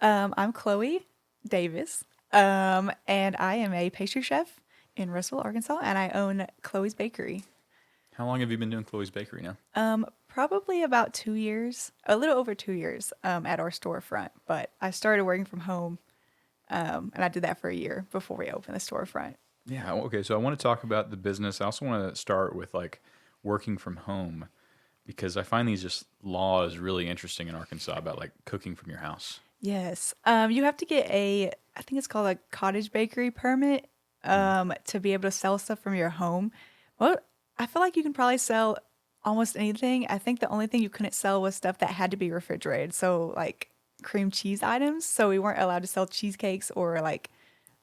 I'm Chloe Davis, and I am a pastry chef in Russellville, Arkansas, and I own Chloe's Bakery. How long have you been doing Chloe's Bakery now? Probably about 2 years, a little over 2 years, at our storefront. But I started working from home, and I did that for a year before we opened the storefront. Yeah, okay, so I want to talk about the business. I also want to start with like working from home because I find these just laws really interesting in Arkansas about like cooking from your house. Yes. You have to get I think it's called a cottage bakery permit, to be able to sell stuff from your home. Well, I feel like you can probably sell almost anything. I think the only thing you couldn't sell was stuff that had to be refrigerated. So like cream cheese items. So we weren't allowed to sell cheesecakes or like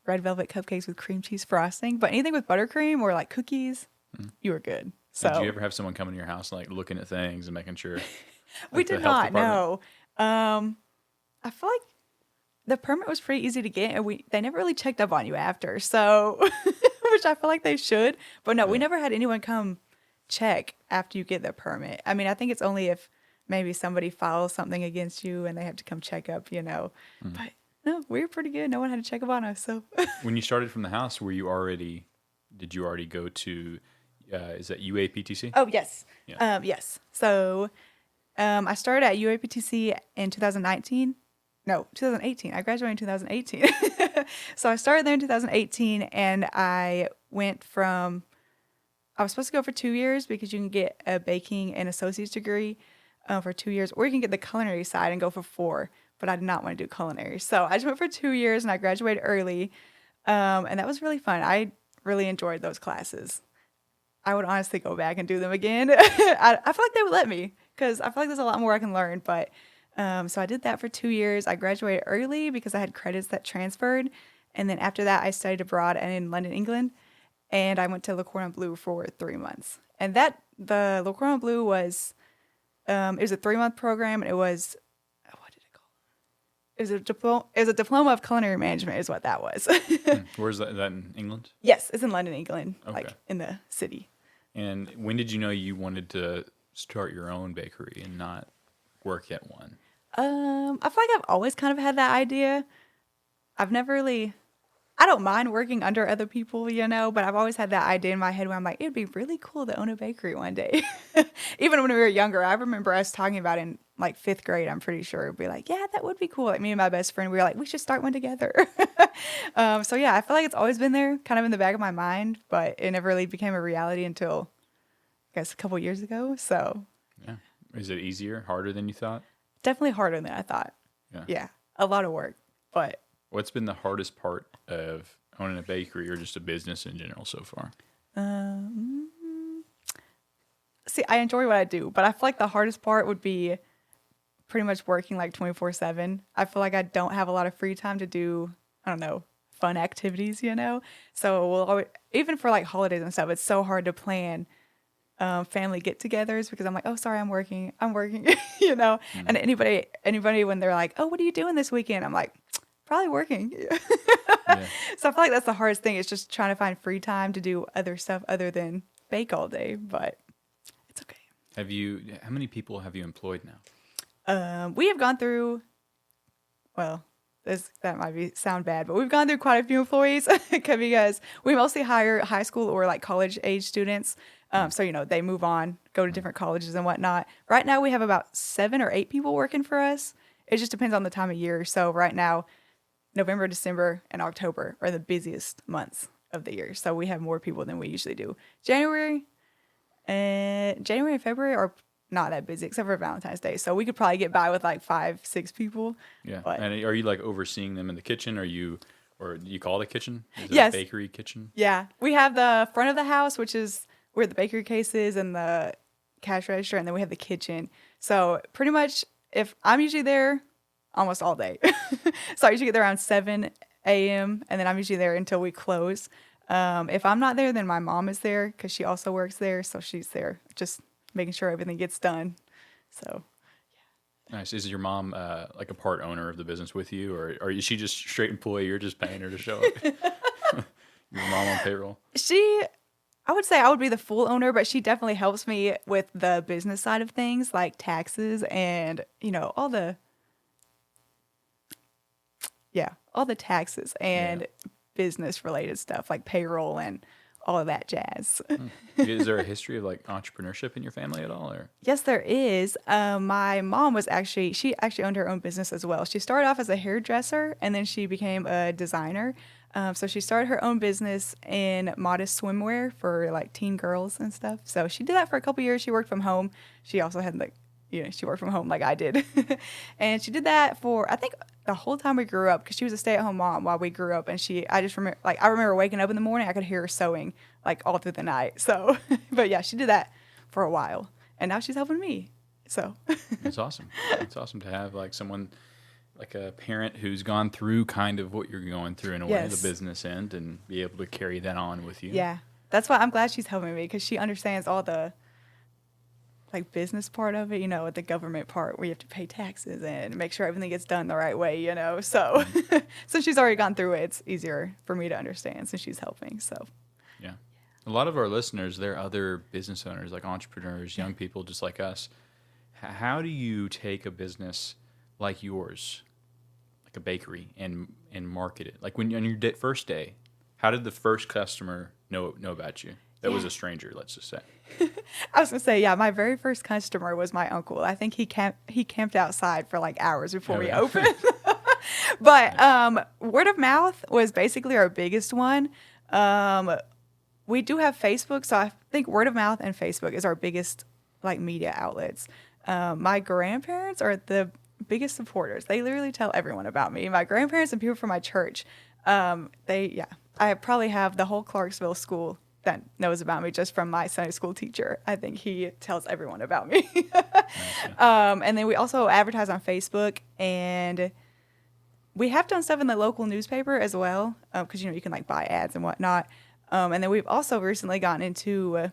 red velvet cupcakes with cream cheese frosting, but anything with buttercream or like cookies, you were good. So Did you ever have someone come into your house and like looking at things and making sure? we Like, did the health not, no. I feel like the permit was pretty easy to get, and they never really checked up on you after. So, which I feel like they should. But no, we never had anyone come check after you get the permit. I mean, I think it's only if maybe somebody files something against you and they have to come check up, But no, we were pretty good. No one had to check up on us. So, When you started from the house, did you already go to, is that UAPTC? oh yes, Yeah. yes. So, I started at UAPTC in 2019. No, 2018. I graduated in 2018. So I started there in 2018, and I was supposed to go for 2 years because you can get a baking and associate's degree for 2 years, or you can get the culinary side and go for 4. But I did not want to do culinary. So I just went for 2 years, and I graduated early. And that was really fun. I really enjoyed those classes. I would honestly go back and do them again. I feel like they would let me because I feel like there's a lot more I can learn. But so I did that for 2 years. I graduated early because I had credits that transferred. And then after that, I studied abroad and in London, England. And I went to Le Cordon Bleu for 3 months. And the Le Cordon Bleu was, it was a 3-month program. And it was, what did it call it? It was a diploma of culinary management is what that was. Where's that? Is that in England? Yes, it's in London, England, like Okay. in the city. And when did you know you wanted to start your own bakery and not work at one? I feel like I've always kind of had that idea. I don't mind working under other people, but I've always had that idea in my head where I'm like, it'd be really cool to own a bakery one day. Even when we were younger, I remember us talking about it in like 5th grade, I'm pretty sure. It'd be like, yeah, that would be cool. Like me and my best friend, we were like, we should start one together. So yeah, I feel like it's always been there kind of in the back of my mind, but it never really became a reality until I guess a couple years ago. So Yeah. Is it easier, harder than you thought? definitely harder than I thought. Yeah, a lot of work, but What's been the hardest part of owning a bakery or just a business in general so far? see, I enjoy what I do, but I feel like the hardest part would be pretty much working like 24/7. I feel like I don't have a lot of free time to do, I don't know, fun activities, So even for like holidays and stuff, it's so hard to plan family get-togethers because I'm like, oh, sorry, I'm working, Mm-hmm. And anybody when they're like, oh, what are you doing this weekend? I'm like, probably working. Yeah. So I feel like that's the hardest thing. It's just trying to find free time to do other stuff other than bake all day, but it's okay. How many people have you employed now? We have gone through, well, that might sound bad, but we've gone through quite a few employees because we mostly hire high school or like college age students. So, they move on, go to different colleges and whatnot. Right now we have about 7 or 8 people working for us. It just depends on the time of year. So right now, November, December, and October are the busiest months of the year. So we have more people than we usually do. January and February are not that busy except for Valentine's Day. So we could probably get by with like 5, 6 people. Yeah. But, And are you like overseeing them in the kitchen? Or do you call it a kitchen? Is it Yes. a bakery kitchen? yeah, we have the front of the house, which is where the bakery case is and the cash register. And then we have the kitchen. So pretty much if I'm usually there almost all day. So I usually get there around 7 a.m. and then I'm usually there until we close. If I'm not there, then my mom is there because she also works there. So she's there just making sure everything gets done. So Nice. Is your mom like a part owner of the business with you, or is she just straight employee? You're just paying her to show up. Your mom on payroll. I would say I would be the full owner, but she definitely helps me with the business side of things like taxes and, all the Yeah, all the taxes and business related stuff like payroll and all of that jazz. Is there a history of like entrepreneurship in your family at all? Or Yes, there is. My mom she actually owned her own business as well. She started off as a hairdresser and then she became a designer. So she started her own business in modest swimwear for like teen girls and stuff. So she did that for a couple years. She worked from home. She also had she worked from home like I did. And she did that for, I think, the whole time we grew up, because she was a stay-at-home mom while we grew up. And I remember waking up in the morning, I could hear her sewing like all through the night. So, but yeah, she did that for a while. And now she's helping me. So it's awesome. It's awesome to have like someone, like a parent who's gone through kind of what you're going through in a way, the business end, and be able to carry that on with you. Yeah. That's why I'm glad she's helping me, because she understands all the like business part of it, the government part where you have to pay taxes and make sure everything gets done the right way, So since she's already gone through it, it's easier for me to understand since she's helping. So yeah. A lot of our listeners, they're other business owners, like entrepreneurs, young people just like us. How do you take a business like yours, like a bakery, and market it? Like when on your first day, how did the first customer know about you? That was a stranger, let's just say. I was gonna say, my very first customer was my uncle. I think he camped outside for like hours before we opened. But word of mouth was basically our biggest one. We do have Facebook, so I think word of mouth and Facebook is our biggest like media outlets. My grandparents are the biggest supporters. They literally tell everyone about me. My grandparents and people from my church. I probably have the whole Clarksville school that knows about me just from my Sunday school teacher. I think he tells everyone about me. And then we also advertise on Facebook, and we have done stuff in the local newspaper as well, because you can like buy ads and whatnot. And then we've also recently gotten into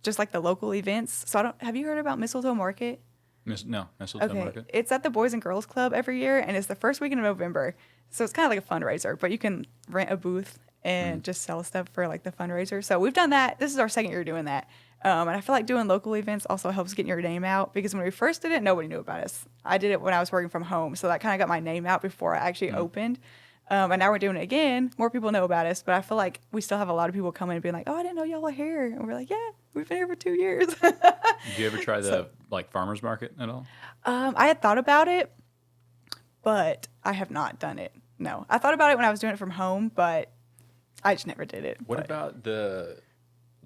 just like the local events. So have you heard about Mistletoe Market? No, Mistletoe Market. It's at the Boys and Girls Club every year, and it's the first weekend of November. So it's kind of like a fundraiser, but you can rent a booth and just sell stuff for like the fundraiser. So we've done that. This is our second year doing that. And I feel like doing local events also helps getting your name out, because when we first did it, nobody knew about us. I did it when I was working from home. So that kind of got my name out before I actually opened. And now we're doing it again. More people know about us, but I feel like we still have a lot of people coming and being like, oh, I didn't know y'all are here. And we're like, yeah, we've been here for 2 years. Did you ever try the like farmer's market at all? I had thought about it, but I have not done it. No, I thought about it when I was doing it from home, but I just never did it. What about do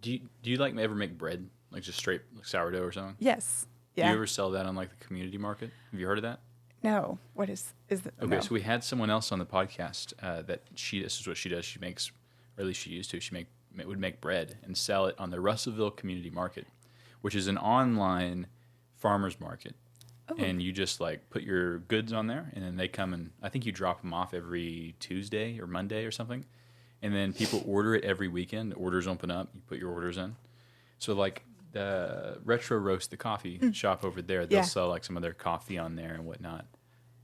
you like ever make bread, like just straight like sourdough or something? Yes. Yeah. Do you ever sell that on like the community market? Have you heard of that? No. What is that? Okay, no. So we had someone else on the podcast that this is what she does. She makes, or at least she used to. She would make bread and sell it on the Russellville Community Market, which is an online farmers market. Oh. And you just like put your goods on there, and then they come, and I think you drop them off every Tuesday or Monday or something. And then people order it every weekend. The orders open up. You put your orders in. So like the Retro Roast, the coffee shop over there, they'll sell like some of their coffee on there and whatnot.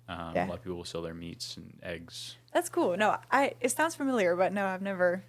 A lot of people will sell their meats and eggs. That's cool. No, it sounds familiar, but no, I've never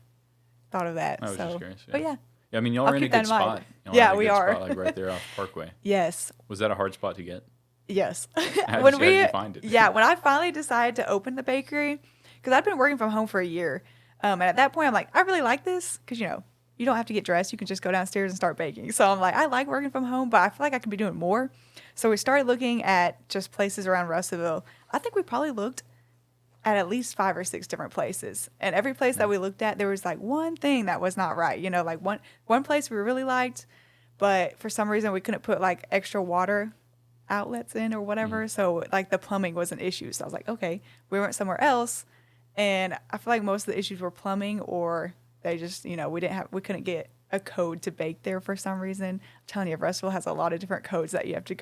thought of that. I was just curious. Yeah. But yeah. Yeah, I mean, y'all are in a good spot. We are. Spot, like right there off Parkway. Yes. Was that a hard spot to get? Yes. How did you find it? Yeah, when I finally decided to open the bakery, because I'd been working from home for a year, and at that point I'm like, I really like this, because you don't have to get dressed. You can just go downstairs and start baking. So I'm like, I like working from home, but I feel like I could be doing more. So we started looking at just places around Russellville. I think we probably looked at least 5 or 6 different places. And every place that we looked at, there was like one thing that was not right. Like one place we really liked, but for some reason we couldn't put like extra water outlets in or whatever. So like the plumbing was an issue. So I was like, okay, we went somewhere else. And I feel like most of the issues were plumbing, or they just, we couldn't get a code to bake there for some reason. I'm telling you, Russellville has a lot of different codes that you have to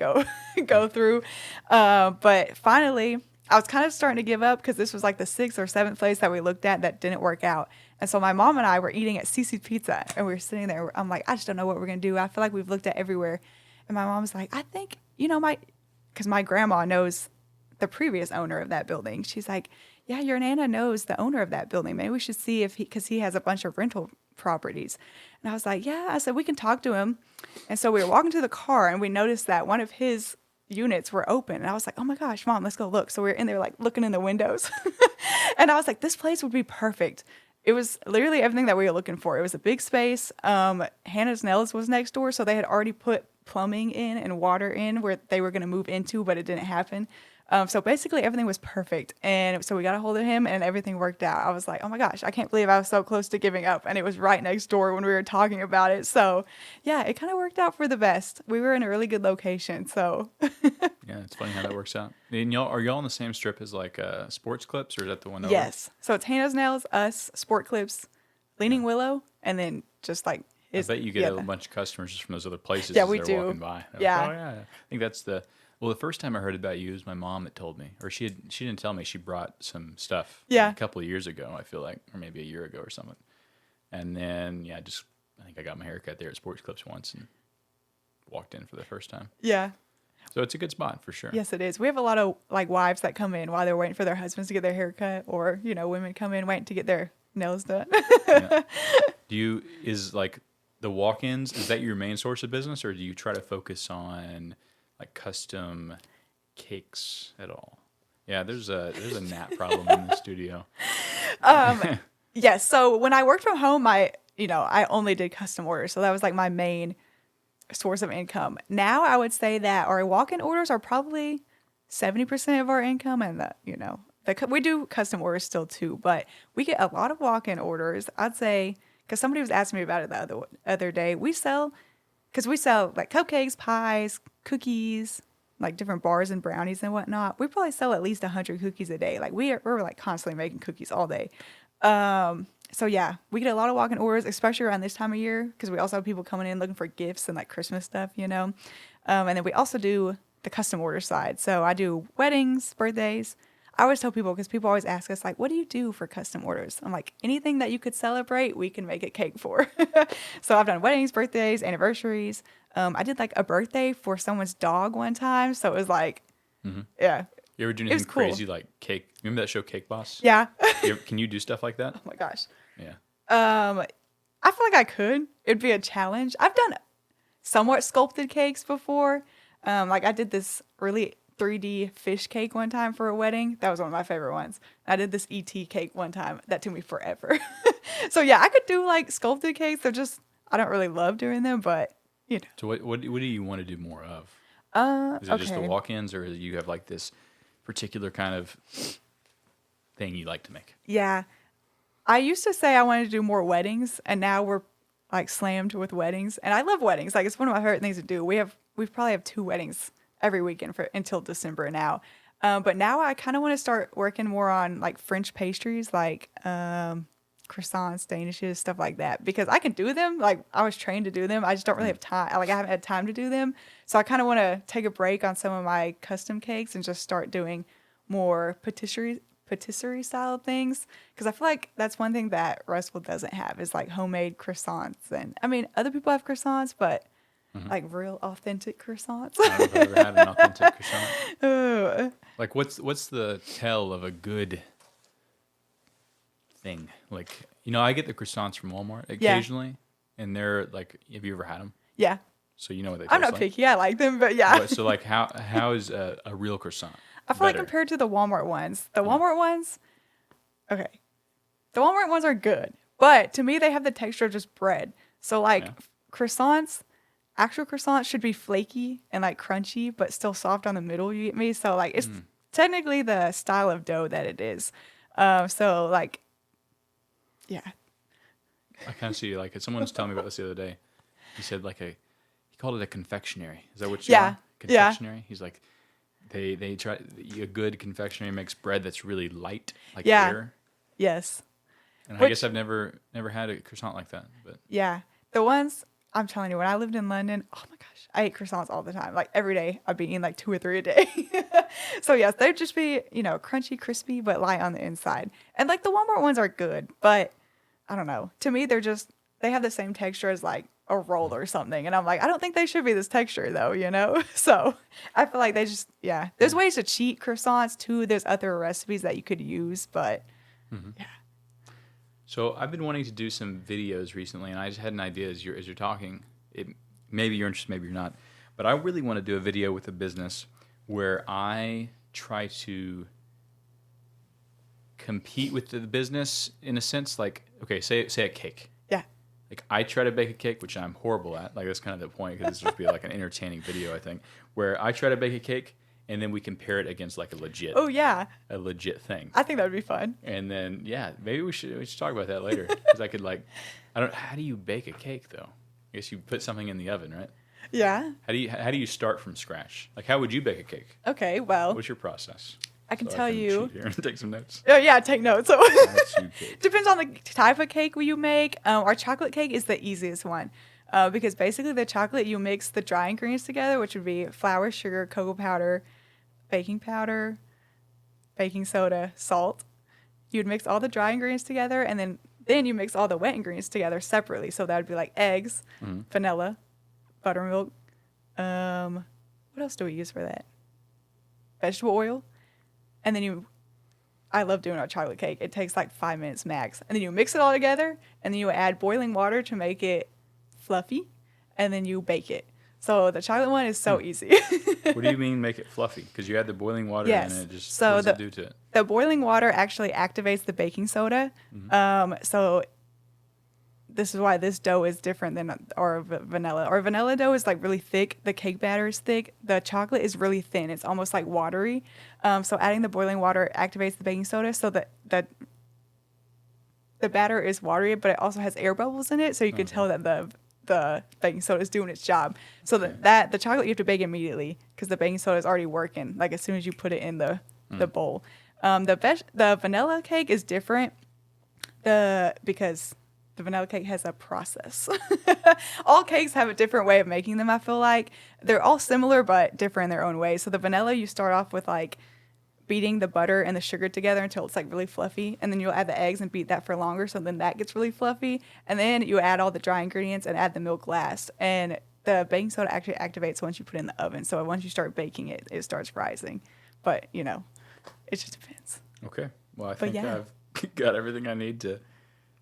go through. But finally, I was kind of starting to give up, because this was like the 6th or 7th place that we looked at that didn't work out. And so my mom and I were eating at Cece's Pizza, and we were sitting there. I'm like, I just don't know what we're going to do. I feel like we've looked at everywhere. And my mom's like, I think, because my grandma knows the previous owner of that building. She's like, yeah, your Nana knows the owner of that building. Maybe we should see because he has a bunch of rental properties. And I was like, yeah. I said, we can talk to him. And so we were walking to the car, and we noticed that one of his units were open. And I was like, oh my gosh, Mom, let's go look. So we were in there like looking in the windows. And I was like, this place would be perfect. It was literally everything that we were looking for. It was a big space. Hannah's Nails was next door, so they had already put plumbing in and water in where they were going to move into, but it didn't happen. So basically everything was perfect. And so we got a hold of him and everything worked out. I was like, oh my gosh, I can't believe I was so close to giving up. And it was right next door when we were talking about it. So yeah, it kind of worked out for the best. We were in a really good location. So Yeah, it's funny how that works out. And are y'all on the same strip as like Sports Clips, or is that the one over? yes. So it's Hannah's Nails, us, Sport Clips, Leaning Willow, and then just like I bet you get a bunch of customers just from those other places Yeah, as we they're do. walking by. Yeah. Like, oh, yeah. I think that's the first time I heard about you was my mom that told me. Or she didn't tell me. She brought some stuff Yeah. a couple of years ago, I feel like, or maybe a year ago or something. And then, I think I got my hair cut there at Sports Clips once and walked in for the first time. Yeah. So it's a good spot for sure. Yes, it is. We have a lot of like wives that come in while they're waiting for their husbands to get their hair cut, or, women come in waiting to get their nails done. Yeah. Is like the walk-ins, is that your main source of business, or do you try to focus on like custom cakes at all? Yeah, there's a gnat problem in the studio. Yes. So when I worked from home, I only did custom orders. So that was like my main source of income. Now I would say that our walk-in orders are probably 70% of our income, and we do custom orders still too, but we get a lot of walk-in orders. I'd say, because somebody was asking me about it the other day, we sell like cupcakes, pies, cookies, like different bars and brownies and whatnot. We probably sell at least 100 cookies a day. Like we're like constantly making cookies all day. So yeah, we get a lot of walk-in orders, especially around this time of year, because we also have people coming in looking for gifts and like Christmas stuff, And then we also do the custom order side. So I do weddings, birthdays. I always tell people, because people always ask us like, what do you do for custom orders? I'm like, anything that you could celebrate, we can make a cake for. So I've done weddings, birthdays, anniversaries. I did like a birthday for someone's dog one time. So it was like, yeah. You ever do anything crazy like cake? Remember that show Cake Boss? Yeah. Can you do stuff like that? Oh my gosh. Yeah. I feel like I could. It'd be a challenge. I've done somewhat sculpted cakes before. Like I did this really 3D fish cake one time for a wedding. That was one of my favorite ones. I did this ET cake one time. That took me forever. So yeah, I could do like sculpted cakes. They're just, I don't really love doing them, but So what do you want to do more of? Is it just the walk-ins, or do you have like this particular kind of thing you like to make? Yeah. I used to say I wanted to do more weddings, and now we're like slammed with weddings. And I love weddings. Like it's one of my favorite things to do. We probably have 2 weddings every weekend until December now. But now I kind of want to start working more on like French pastries, like croissants, danishes, stuff like that, because I can do them. Like I was trained to do them. I just don't really have time. Like I haven't had time to do them. So I kind of want to take a break on some of my custom cakes and just start doing more patisserie style things, because I feel like that's one thing that Russellville doesn't have is like homemade croissants. And I mean, other people have croissants, but like real authentic croissants. I don't know if I've ever had an authentic croissant. Oh. Like what's the tell of a good thing? Like, I get the croissants from Walmart occasionally, and they're like, have you ever had them? Yeah. So you know what they taste I'm not like. picky. I like them, but yeah. So like how is a real croissant? I feel like better? compared to the Walmart ones, the Walmart ones are good, but to me they have the texture of just bread. So like actual croissants should be flaky and like crunchy, but still soft on the middle. You get me? So like it's technically the style of dough that it is. So like, yeah. I kind of see like someone was telling me about this the other day. He said he called it a confectionery. Is that what you are? Confectionery? Yeah. He's like, they try, a good confectionery makes bread that's really light, like air. Yes. And I guess I've never had a croissant like that. But yeah, the ones, I'm telling you, when I lived in London, oh my gosh, I ate croissants all the time. Like every day I'd be eating like 2 or 3 a day. So yes, they'd just be, crunchy, crispy, but light on the inside. And like the Walmart ones are good, but I don't know. To me, they have the same texture as like a roll or something. And I'm like, I don't think they should be this texture though, So I feel like there's ways to cheat croissants too. There's other recipes that you could use, but yeah. So I've been wanting to do some videos recently, and I just had an idea as you're talking. Maybe you're interested, maybe you're not. But I really want to do a video with a business where I try to compete with the business in a sense. Like, okay, say a cake. Yeah. Like, I try to bake a cake, which I'm horrible at. Like, that's kind of the point, because this would be like an entertaining video, I think, where I try to bake a cake, and then we compare it against like a legit thing. I think that would be fun. And then, yeah, maybe we should talk about that later, because I could how do you bake a cake though? I guess you put something in the oven, right? Yeah. How do you start from scratch? Like, how would you bake a cake? Okay, well, What's your process? I can tell you. Cheat here and take some notes. Oh yeah, take notes. So Cake. depends on the type of cake you make. Our chocolate cake is the easiest one because basically the chocolate, you mix the dry ingredients together, which would be flour, sugar, cocoa powder, baking soda, salt. You'd mix all the dry ingredients together, and then you mix all the wet ingredients together separately. So that would be like eggs, vanilla, buttermilk. What else do we use for that? Vegetable oil. And then I love doing our chocolate cake. It takes like 5 minutes max. And then you mix it all together, and then you add boiling water to make it fluffy, and then you bake it. So the chocolate one is so easy. What do you mean make it fluffy? Because you add the boiling water Yes. and it just, So what does it do to it? The boiling water actually activates the baking soda. So this is why this dough is different than our vanilla. Our vanilla dough is like really thick. The cake batter is thick. The chocolate is really thin. It's almost like watery. So adding the boiling water activates the baking soda so that the batter is watery, but it also has air bubbles in it. So you can tell that the baking soda is doing its job. So that the chocolate you have to bake immediately because the baking soda is already working. Like as soon as you put it in the bowl. The vanilla cake is different. Because the vanilla cake has a process. All cakes have a different way of making them, I feel like. They're all similar, but different in their own way. So the vanilla, you start off with like beating the butter and the sugar together until it's like really fluffy. And then you'll add the eggs and beat that for longer. So then that gets really fluffy. And then you add all the dry ingredients and add the milk last. And the baking soda actually activates once you put it in the oven. So once you start baking it, it starts rising. But, it just depends. Okay. Well, I think I've got everything I need to...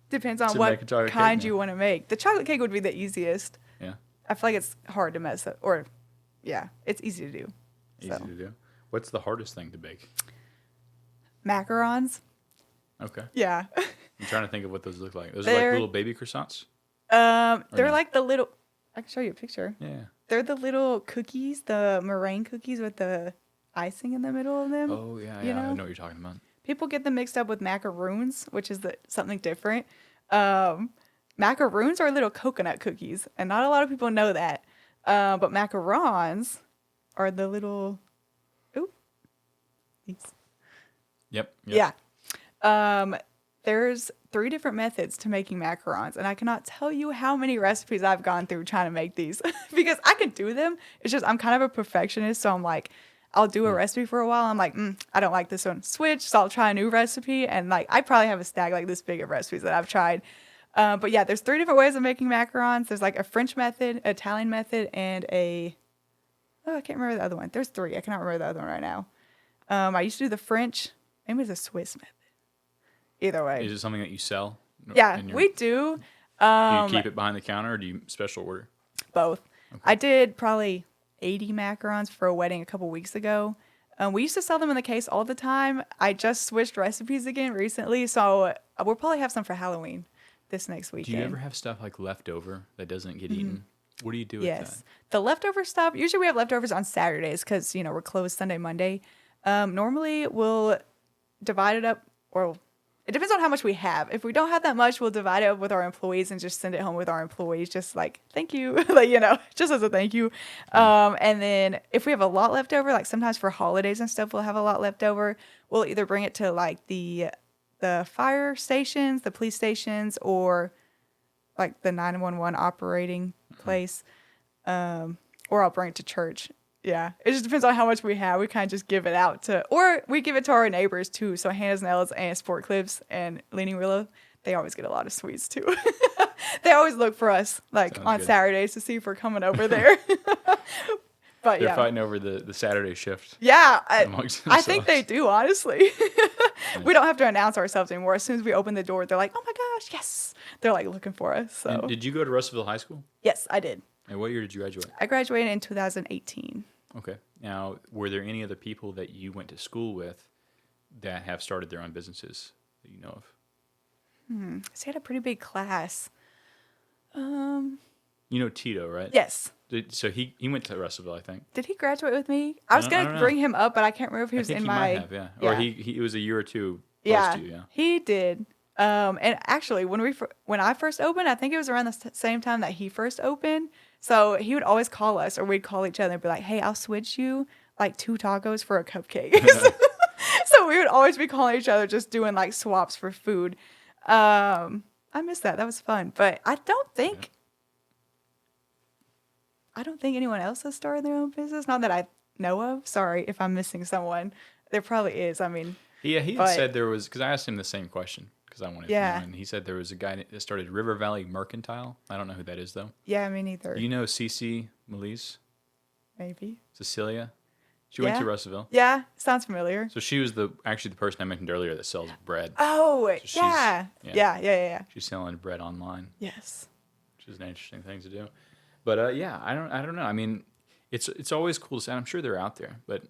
Depends on to what make a chocolate kind cake you want to make. The chocolate cake would be the easiest. Yeah. I feel like it's hard to mess up. Or, yeah, it's easy to do. Easy to do. What's the hardest thing to bake? Macarons. Okay. Yeah. I'm trying to think of what those look like. Those are like little baby croissants? They're like the little... I can show you a picture. Yeah. They're the little cookies, the meringue cookies with the icing in the middle of them. Oh, yeah. I know what you're talking about. People get them mixed up with macaroons, which is something different. Macaroons are little coconut cookies, and not a lot of people know that. But macarons are the little... Ooh. These. Yep. Yeah. There's 3 different methods to making macarons, and I cannot tell you how many recipes I've gone through trying to make these because I can do them. It's just I'm kind of a perfectionist, so I'm like, I'll do a recipe for a while. I'm like, I don't like this one. Switch, so I'll try a new recipe, and like I probably have a stack like this big of recipes that I've tried. But yeah, there's 3 different ways of making macarons. There's like a French method, Italian method, and I can't remember the other one. There's 3. I cannot remember the other one right now. I used to do the French. Maybe it's a Swiss method. Either way. Is it something that you sell? Yeah, we do. Do you keep it behind the counter or do you special order? Both. Okay. I did probably 80 macarons for a wedding a couple weeks ago. We used to sell them in the case all the time. I just switched recipes again recently, so we'll probably have some for Halloween this next weekend. Do you ever have stuff like leftover that doesn't get eaten? What do you do with that? The leftover stuff, usually we have leftovers on Saturdays because, we're closed Sunday, Monday. Normally we'll divide it up, or it depends on how much we have. If we don't have that much, we'll divide it up with our employees and just send it home with our employees, just like, thank you, just as a thank you. And then if we have a lot left over, like sometimes for holidays and stuff, we'll have a lot left over. We'll either bring it to like the fire stations, the police stations, or like the 911 operating place, or I'll bring it to church. Yeah, it just depends on how much we have. We kind of just give it out or we give it to our neighbors too. So Hannah's and Ella's and Sport Clips and Leaning Willow, they always get a lot of sweets too. They always look for us on Saturdays to see if we're coming over there. But They're fighting over the Saturday shift. Yeah, I think they do, honestly. Nice. We don't have to announce ourselves anymore. As soon as we open the door, they're like, oh my gosh, yes. They're like looking for us. So. And did you go to Russellville High School? Yes, I did. And what year did you graduate? I graduated in 2018. Okay. Now, were there any other people that you went to school with that have started their own businesses that you know of? So he had a pretty big class. You know Tito, right? Yes. So he went to Russellville, I think. Did he graduate with me? I was I going to bring him up, but I can't remember if he was I think in he my... might have, yeah. Or he was a year or two close to you, yeah. He did. And actually, when I first opened, I think it was around the same time that he first opened. So he would always call us, or we'd call each other and be like, hey, I'll switch you like 2 tacos for a cupcake. So we would always be calling each other, just doing like swaps for food. I miss that. That was fun. But I don't think anyone else has started their own business. Not that I know of. Sorry if I'm missing someone. There probably is. I mean, yeah, he had said there was, because I asked him the same question because I wanted to know, and he said there was a guy that started River Valley Mercantile. I don't know who that is though. Yeah, me neither. Do you know Cece Melise? Maybe. Cecilia? She went to Russellville. Yeah, sounds familiar. So she was actually the person I mentioned earlier that sells bread. Oh, so yeah. She's selling bread online. Yes. Which is an interesting thing to do. But I don't know. I mean, it's always cool to say. I'm sure they're out there, but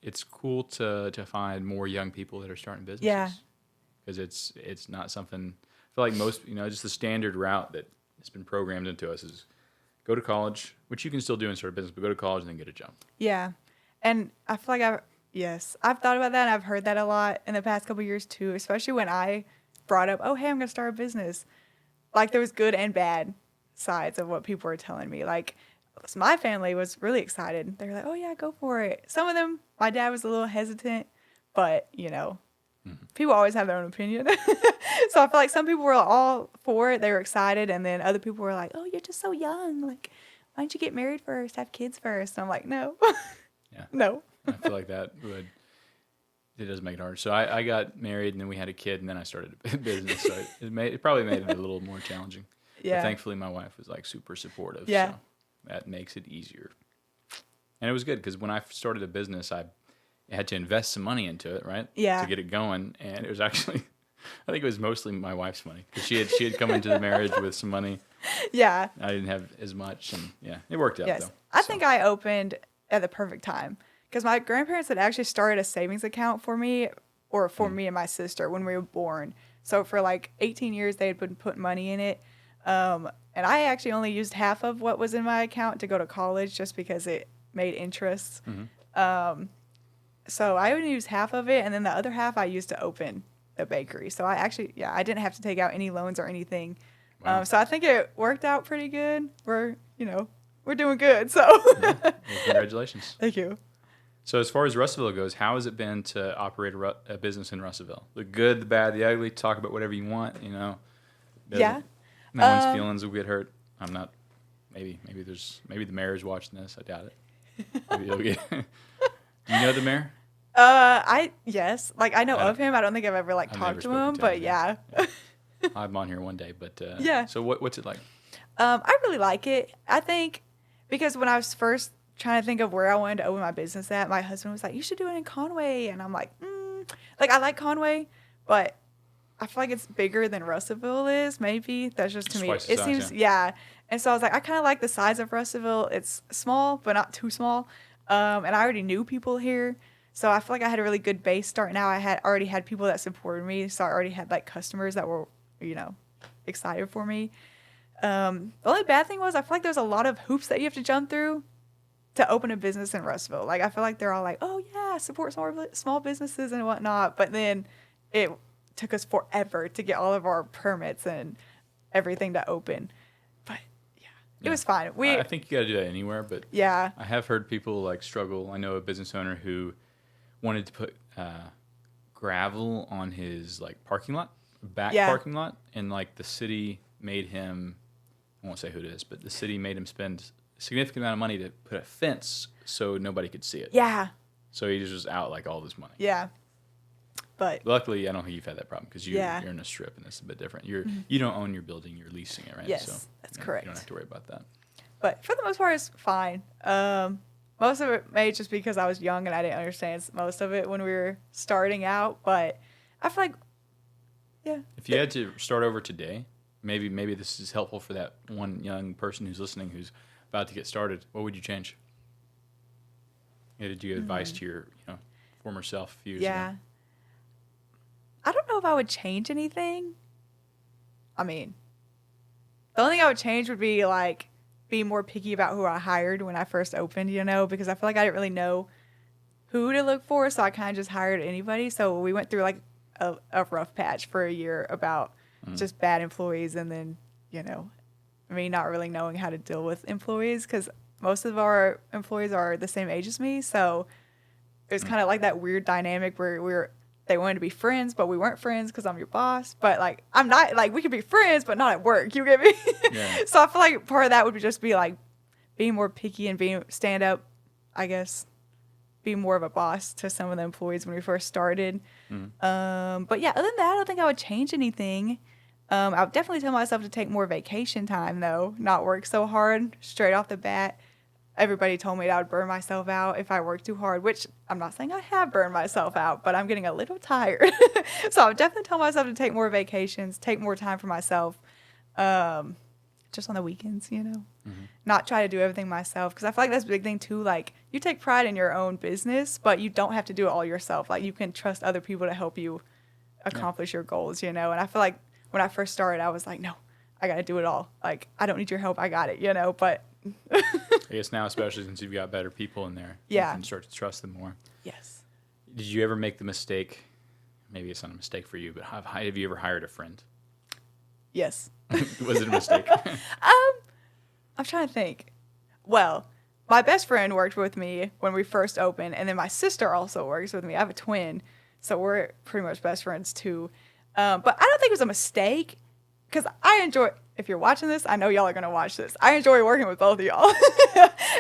it's cool to find more young people that are starting businesses. Yeah. Because it's not something. I feel like most, just the standard route that has been programmed into us is go to college, which you can still do and start a business, but go to college and then get a job. Yeah. And I feel like I've thought about that, and I've heard that a lot in the past couple of years too, especially when I brought up, oh, hey, I'm going to start a business. Like, there was good and bad sides of what people were telling me. Like, my family was really excited. They were like, oh, yeah, go for it. Some of them, my dad was a little hesitant, but, people always have their own opinion. So I feel like some people were all for it. They were excited, and then other people were like, oh, you're just so young. Like, why don't you get married first, have kids first? And I'm like, no. Yeah. No. I feel like it does make it hard. So I got married, and then we had a kid, and then I started a business. So it probably made it a little more challenging. Yeah. But thankfully, my wife was like super supportive. Yeah. So that makes it easier. And it was good because when I started a business, I had to invest some money into it, right? Yeah. To get it going, and it was actually, I think it was mostly my wife's money because she had come into the marriage with some money. Yeah. I didn't have as much, and it worked out. Yes. Though. I think I opened at the perfect time because my grandparents had actually started a savings account for me, or for me and my sister when we were born. So for like 18 years, they had been putting money in it. And I actually only used half of what was in my account to go to college just because it made interest. So I only used half of it, and then the other half I used to open the bakery. So I didn't have to take out any loans or anything. Wow. So I think it worked out pretty good. We're doing good. So Well, congratulations. Thank you. So as far as Russellville goes, how has it been to operate a business in Russellville? The good, the bad, the ugly. Talk about whatever you want. Yeah. No one's feelings will get hurt. I'm not. Maybe the mayor's watching this. I doubt it. Maybe he'll get. Do you know the mayor? Yes. Like, I know of him. I don't think I've ever talked to him, but yeah. I'll have him on here one day, but yeah. So what's it like? I really like it. I think because when I was first trying to think of where I wanted to open my business at, my husband was like, you should do it in Conway. And I'm like, I like Conway, but I feel like it's bigger than Russellville is. Maybe that's just to me. It seems, yeah. And so I was like, I kind of like the size of Russellville. It's small, but not too small. And I already knew people here. So I feel like I had a really good base starting out. I already had people that supported me. So I already had customers that were, excited for me. The only bad thing was I feel like there's a lot of hoops that you have to jump through to open a business in Russellville. I feel like they're all like, oh yeah, support small businesses and whatnot. But then it took us forever to get all of our permits and everything to open. But yeah, it was fine. I think you got to do that anywhere. But yeah, I have heard people struggle. I know a business owner who wanted to put gravel on his parking lot, parking lot, and the city made him. I won't say who it is, but the city made him spend a significant amount of money to put a fence so nobody could see it. Yeah. So he just was out all this money. Yeah. But luckily, I don't think you've had that problem because you're in a strip and it's a bit different. You don't own your building; you're leasing it, right? Yes, so, that's correct. You don't have to worry about that. But for the most part, it's fine. Most of it may just because I was young and I didn't understand most of it when we were starting out. But I feel like, yeah. If you had to start over today, maybe this is helpful for that one young person who's listening who's about to get started. What would you change? Yeah, did you give advice to your former self a few years Yeah. ago? I don't know if I would change anything. I mean, the only thing I would change would be like be more picky about who I hired when I first opened, because I feel like I didn't really know who to look for, so I kind of just hired anybody. So we went through like a rough patch for a year about just bad employees, and then me not really knowing how to deal with employees because most of our employees are the same age as me. So it was kind of like that weird dynamic where they wanted to be friends, but we weren't friends because I'm your boss. But like I'm not, like we could be friends, but not at work. You get me? Yeah. So I feel like part of that would just be like being more picky and stand up, I guess. Be more of a boss to some of the employees when we first started. But yeah, other than that, I don't think I would change anything. I would definitely tell myself to take more vacation time though, not work so hard straight off the bat. Everybody told me that I would burn myself out if I worked too hard, which I'm not saying I have burned myself out, but I'm getting a little tired. So I would definitely tell myself to take more vacations, take more time for myself, just on the weekends, not try to do everything myself. Because I feel like that's a big thing too. Like you take pride in your own business, but you don't have to do it all yourself. Like you can trust other people to help you accomplish your goals, And I feel like when I first started, I was like, no, I got to do it all. Like I don't need your help. I got it, But I guess now, especially since you've got better people in there, Yeah. you can start to trust them more. yes. Did you ever make the mistake? Maybe it's not a mistake for you, but have you ever hired a friend? Yes. Was it a mistake? I'm trying to think. Well, my best friend worked with me when we first opened, and then my sister also works with me. I have a twin, so we're pretty much best friends too. But I don't think it was a mistake because I enjoy. If you're watching this, I know y'all are gonna watch this. I enjoy working with both of y'all,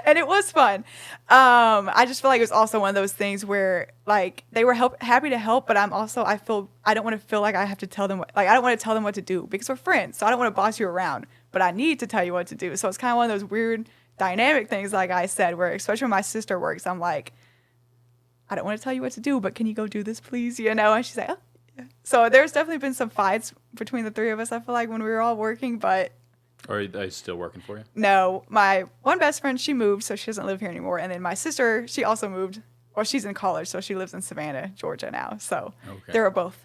and it was fun. I just feel like it was also one of those things where like they were happy to help, but I don't want to feel like I have to tell them I don't want to tell them what to do because we're friends, so I don't want to boss you around. But I need to tell you what to do. So it's kind of one of those weird dynamic things, like I said, where especially when my sister works, I'm like, I don't want to tell you what to do, but can you go do this, please? And she's like, oh, yeah. So there's definitely been some fights between the three of us, I feel like, when we were all working, but. Or are they still working for you? No, my one best friend, she moved, so she doesn't live here anymore. And then my sister, she also moved. Well, she's in college, so she lives in Savannah, Georgia now. So they're both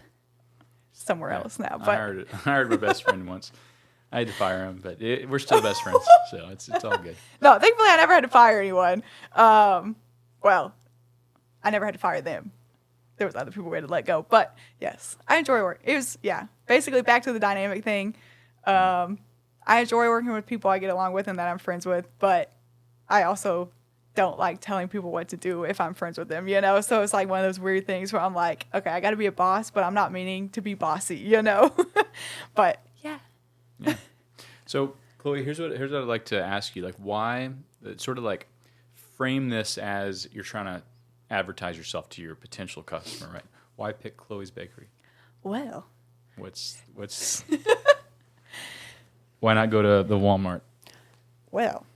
somewhere else now. But I hired my best friend once. I had to fire him, but we're still best friends, so it's all good. No, thankfully I never had to fire anyone. Well, I never had to fire them. There was other people we had to let go. But yes, I enjoy work. It was, basically back to the dynamic thing. I enjoy working with people I get along with and that I'm friends with, but I also don't like telling people what to do if I'm friends with them, So it's like one of those weird things where I'm like, okay, I got to be a boss, but I'm not meaning to be bossy, But yeah. Yeah. So, Chloe, here's what I'd like to ask you. Like, why, sort of like, frame this as you're trying to advertise yourself to your potential customer, right? Why pick Chloe's Bakery? Well. What's why not go to the Walmart? Well,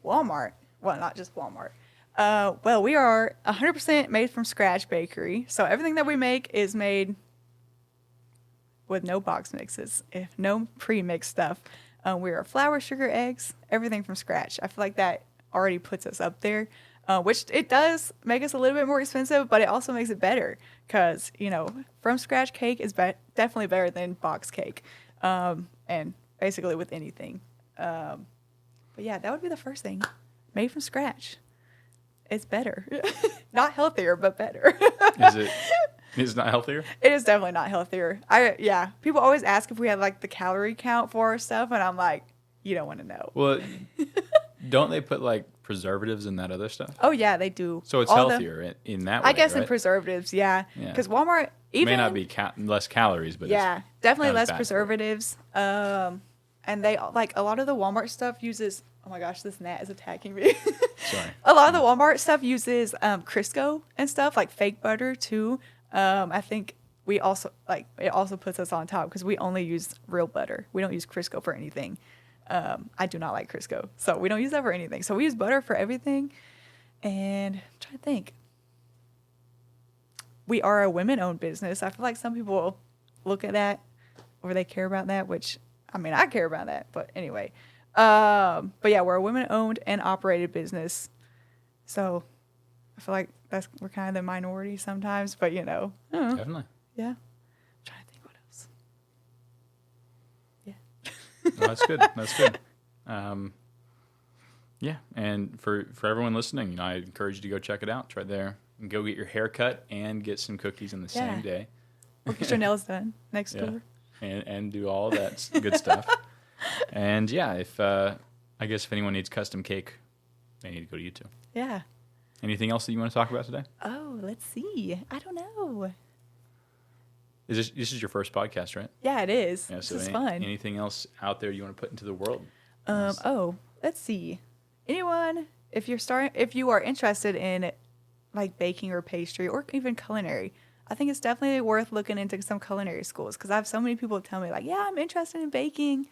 Walmart. Well, not just Walmart. Well, we are 100% made from scratch bakery. So everything that we make is made with no box mixes, no pre-mixed stuff. We are flour, sugar, eggs, everything from scratch. I feel like that already puts us up there, which it does make us a little bit more expensive, but it also makes it better because, from scratch cake is definitely better than box cake, and basically with anything. But yeah, that would be the first thing. Made from scratch. It's better. Not healthier, but better. Is it? Is it not healthier? It is definitely not healthier. People always ask if we have like the calorie count for our stuff, and I'm like, you don't want to know. Well, don't they put like preservatives in that other stuff? Oh yeah, they do. So it's healthier in that way, I guess right? in preservatives, yeah. Because Walmart it may not be less calories, but yeah, definitely less bad preservatives. And they like a lot of the Walmart stuff uses. Oh my gosh, this gnat is attacking me. Sorry. A lot of the Walmart stuff uses Crisco and stuff, like fake butter too. I think we also it also puts us on top because we only use real butter. We don't use Crisco for anything. I do not like Crisco, so we don't use that for anything. So we use butter for everything. And I'm trying to think. We are a women-owned business. I feel like some people look at that or they care about that, which I mean I care about that, but anyway. But yeah, we're a women-owned and operated business. So I feel like we're kind of the minority sometimes, but I don't know. Definitely. Yeah. I'm trying to think what else. Yeah. Well, that's good. That's good. Yeah, and for everyone listening, I encourage you to go check it out. It's right there. And go get your hair cut and get some cookies in the same day. Or get your nails done next door. And do all that good stuff. And yeah, I guess if anyone needs custom cake, they need to go to you too. Yeah. Anything else that you want to talk about today? Oh, let's see. I don't know. This is your first podcast, right? Yeah, it is. Yeah, so this is fun. Anything else out there you want to put into the world? Let's see. Anyone, if you are interested in like baking or pastry or even culinary, I think it's definitely worth looking into some culinary schools, because I have so many people tell me like, yeah, I'm interested in baking,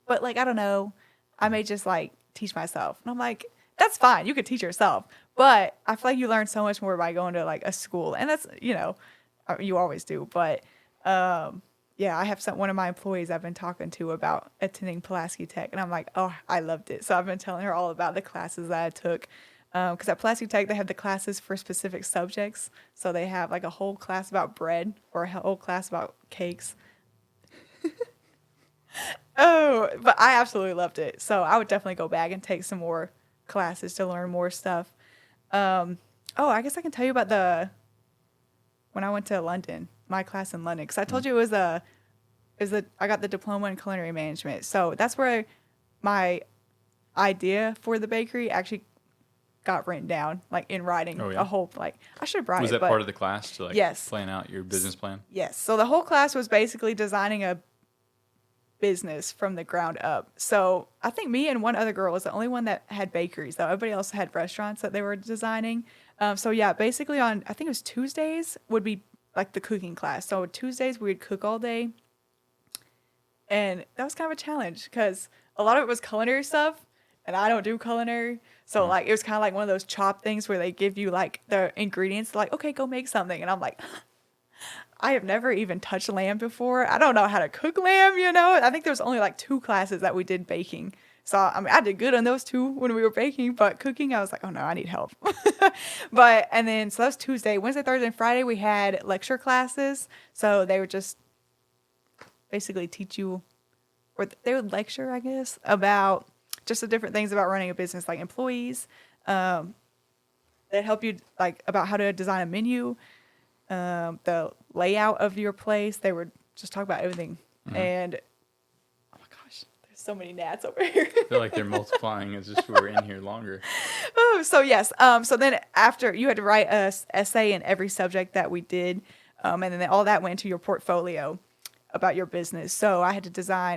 but like, I don't know, I may just like teach myself. And I'm like, that's fine. You could teach yourself, but I feel like you learn so much more by going to like a school, and that's, you always do. But, yeah, I have one of my employees I've been talking to about attending Pulaski Tech, and I'm like, oh, I loved it. So I've been telling her all about the classes that I took, because at Pulaski Tech, they have the classes for specific subjects. So they have like a whole class about bread or a whole class about cakes. Oh, but I absolutely loved it. So I would definitely go back and take some more classes to learn more stuff. I guess I can tell you about when I went to London, my class in London, because I told you I got the diploma in culinary management. So that's where my idea for the bakery actually got written down, like in writing. Oh, yeah. A whole, like, I should have brought it. Was that part of the class to like yes. plan out your business plan? Yes. So the whole class was basically designing a business from the ground up. So I think me and one other girl was the only one that had bakeries, though. Everybody else had restaurants that they were designing. So yeah, basically I think it was Tuesdays would be like the cooking class. So Tuesdays we would cook all day. And that was kind of a challenge because a lot of it was culinary stuff, and I don't do culinary. So like it was kind of like one of those chop things where they give you like the ingredients, like, okay, go make something. And I'm like, I have never even touched lamb before. I don't know how to cook lamb, I think there was only like 2 classes that we did baking. So, I mean, I did good on those 2 when we were baking, but cooking, I was like, oh no, I need help. So that was Tuesday. Wednesday, Thursday, and Friday, we had lecture classes. So they would just basically teach you, or they would lecture, I guess, about just the different things about running a business, like employees. They'd help you like about how to design a menu, the layout of your place. They would just talk about everything. And oh my gosh, there's so many gnats over here. I feel like they're multiplying as if we're in here longer. Oh, so yes. So then after, you had to write a essay in every subject that we did. And then all that went into your portfolio about your business. So I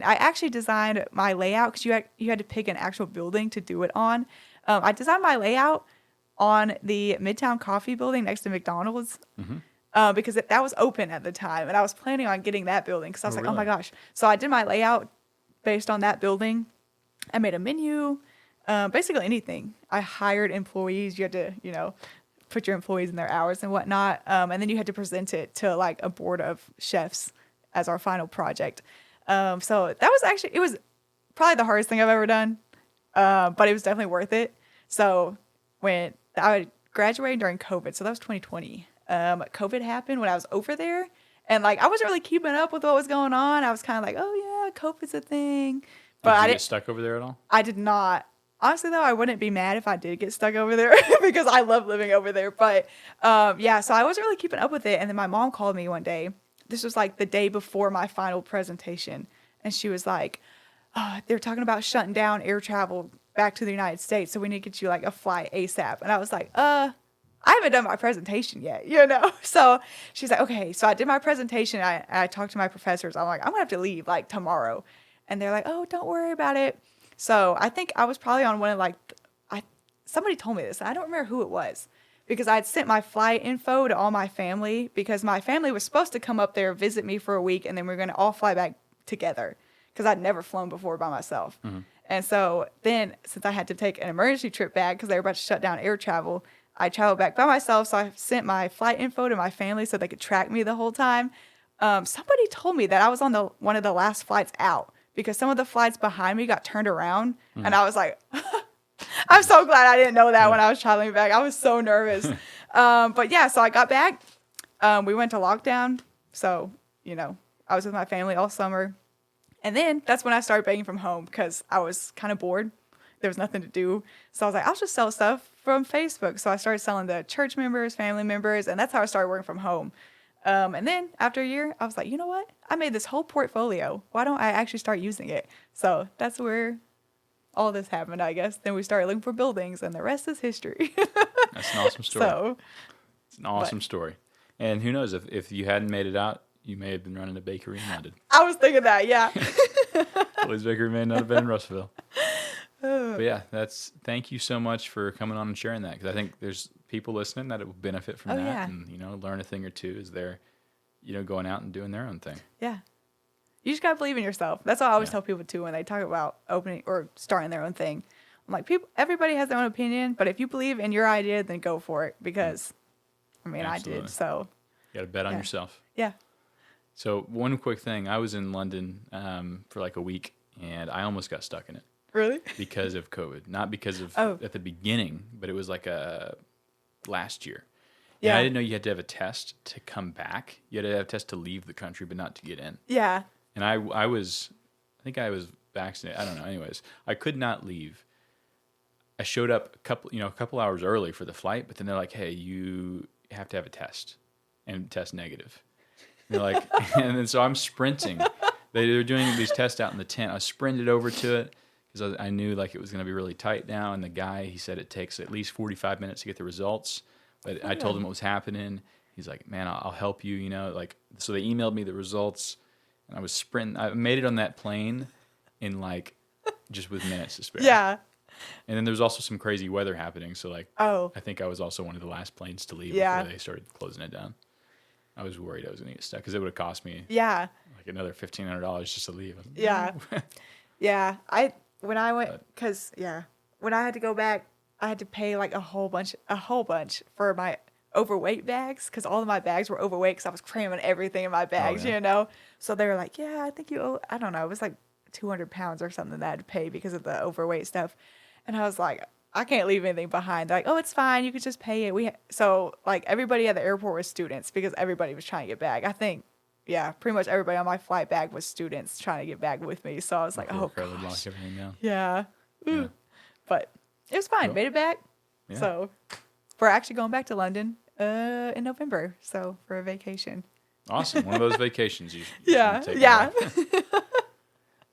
actually designed my layout, because you had to pick an actual building to do it on. I designed my layout on the Midtown Coffee building next to McDonald's. Because that was open at the time, and I was planning on getting that building, because I was like, really? Oh my gosh. So I did my layout based on that building. I made a menu, basically anything. I hired employees. You had to, put your employees in their hours and whatnot. And then you had to present it to like a board of chefs as our final project. So that was it was probably the hardest thing I've ever done. But it was definitely worth it. So when I graduated during COVID, so that was 2020. COVID happened when I was over there, and like I wasn't really keeping up with what was going on. I was kind of like, oh yeah, COVID's a thing. But Did you get stuck over there at all? I did not. Honestly though, I wouldn't be mad if I did get stuck over there because I love living over there. But yeah, so I wasn't really keeping up with it. And then my mom called me one day. This was like the day before my final presentation, and she was like, oh, they're talking about shutting down air travel back to the United States, so we need to get you like a flight ASAP. And I was like, I haven't done my presentation yet, So she's like, okay. So I did my presentation. I talked to my professors. I'm like, I'm gonna have to leave like tomorrow. And they're like, oh, don't worry about it. So I think I was probably on one of somebody told me this. And I don't remember who it was, because I had sent my flight info to all my family, because my family was supposed to come up there, visit me for a week, and then we were going to all fly back together, because I'd never flown before by myself. And so then, since I had to take an emergency trip back because they were about to shut down air travel, I traveled back by myself. So I sent my flight info to my family so they could track me the whole time. Somebody told me that I was on one of the last flights out, because some of the flights behind me got turned around. And I was like, I'm so glad I didn't know that when I was traveling back. I was so nervous. But yeah, so I got back. We went to lockdown. So, I was with my family all summer. And then that's when I started baking from home because I was kind of bored. There was nothing to do. So I was like, I'll just sell stuff from Facebook. So I started selling to church members, family members, and that's how I started working from home. And then after a year, I was like, you know what? I made this whole portfolio. Why don't I actually start using it? So that's where all this happened, I guess. Then we started looking for buildings, and the rest is history. That's an awesome story. It's an awesome story. And who knows, if you hadn't made it out, you may have been running a bakery in London. I was thinking that, yeah. Chloe's Bakery may not have been in Russellville. But yeah, thank you so much for coming on and sharing that, because I think there's people listening that will benefit from that, yeah. and learn a thing or two as they're going out and doing their own thing. Yeah, you just gotta believe in yourself. That's what I always tell people too when they talk about opening or starting their own thing. I'm like, everybody has their own opinion, but if you believe in your idea, then go for it, because Absolutely. I did. So you gotta bet on yourself. Yeah. So one quick thing, I was in London for like a week, and I almost got stuck in it. Really? Because of COVID. Not because of at the beginning, but it was like last year. Yeah. And I didn't know you had to have a test to come back. You had to have a test to leave the country, but not to get in. Yeah. And I think I was vaccinated. I don't know. Anyways, I could not leave. I showed up a couple hours early for the flight, but then they're like, hey, you have to have a test and test negative. And they're like, and then so I'm sprinting. They were doing these tests out in the tent. I sprinted over to it, because I knew like it was going to be really tight now. And the guy, he said it takes at least 45 minutes to get the results. But I told him what was happening. He's like, man, I'll help you, So they emailed me the results, and I was sprinting. I made it on that plane in like just with minutes to spare. Yeah. And then there was also some crazy weather happening. So like, I think I was also one of the last planes to leave before they started closing it down. I was worried I was going to get stuck, because it would have cost me like another $1,500 just to leave. Yeah. Yeah. When I went, when I had to go back, I had to pay like a whole bunch for my overweight bags, because all of my bags were overweight because I was cramming everything in my bags, So they were like, yeah, I think you owe, I don't know, it was like 200 pounds or something that I had to pay because of the overweight stuff. And I was like, I can't leave anything behind. They're like, oh, it's fine. You could just pay it. So like everybody at the airport was students, because everybody was trying to get back. I think, pretty much everybody on my flight back was students trying to get back with me. So I was like, oh, gosh. Lock everything down. Yeah. But it was fine. Cool. Made it back. Yeah. So we're actually going back to London in November. So for a vacation. Awesome. One of those vacations you take. Yeah.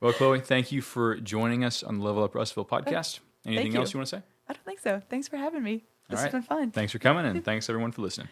Well, Chloe, thank you for joining us on the LvlUp Russellville podcast. Anything else you want to say? I don't think so. Thanks for having me. This has been fun. Thanks for coming, and thanks everyone for listening.